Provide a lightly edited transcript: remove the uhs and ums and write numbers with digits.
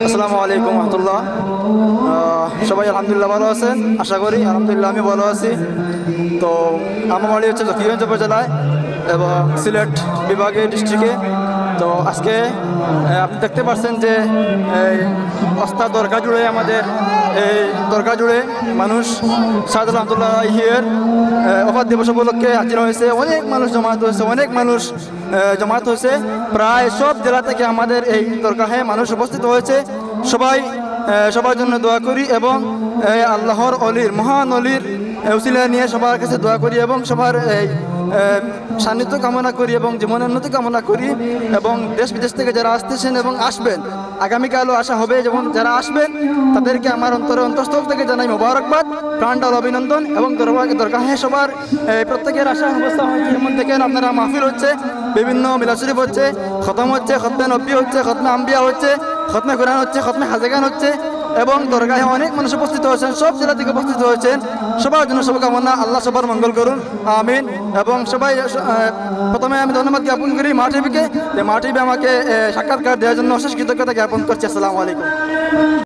আসসালামু আলাইকুম রহমতুল্লাহ। সবাই আলহামদুলিল্লাহ ভালো আছেন, আশা করি আলহামদুলিল্লাহ আমি ভালো আছি। তো আমার বাড়ি হচ্ছে জকিগঞ্জ উপজেলায় এবং সিলেট বিভাগীয় ডিস্ট্রিক্টে। তো আজকে আপনি দেখতে পাচ্ছেন যে এই অস্তা দরগা জুড়ে আমাদের এই দরগা জুড়ে মানুষ শাহজালাল রহমতুল্লাহ আলাইহির ওফাত দিবস উপলক্ষে হাজির হয়েছে। অনেক মানুষ জমায়েত হয়েছে, অনেক মানুষ জমায়েত হয়েছে। প্রায় সব জেলা থেকে আমাদের এই দরগাহে মানুষ উপস্থিত হয়েছে। সবার জন্য দোয়া করি এবং আল্লাহর অলির মহান অলির উসিলা নিয়ে সবার কাছে দোয়া করি এবং সবার সান্নিধ্য কামনা করি এবং জীবনের উন্নতি কামনা করি। এবং দেশ বিদেশ থেকে যারা আসতেছেন এবং আসবেন, আগামীকালও আসা হবে, যেমন যারা আসবেন তাদেরকে আমার অন্তঃস্থল থেকে জানাই মোবারকবাদ, প্রাণডাল অভিনন্দন। এবং দরগাহে সবার প্রত্যেকের আশা অবস্থা হয়েছে। যেমন দেখেন আপনারা মাহফিল হচ্ছে, বিভিন্ন মিলাদ শরীফ হচ্ছে, খতম হচ্ছে, খতমে নবী হচ্ছে, খতমে আম্বিয়া হচ্ছে, খতমে কোরআন হচ্ছে, খতমে হাজেগান হচ্ছে। এবং দরগাহে অনেক মানুষ উপস্থিত হয়েছেন, সব জেলা থেকে উপস্থিত হয়েছেন। সবার জন্য শুভকামনা, আল্লাহ সবার মঙ্গল করুন, আমিন। এবং সবাই প্রথমে আমি ধন্যবাদ জ্ঞাপন করি মা টিভিকে, যে মা টিভি আমাকে সাক্ষাৎকার দেওয়ার জন্য অশেষ কৃতজ্ঞতা জ্ঞাপন করছি। আসসালামু আলাইকুম।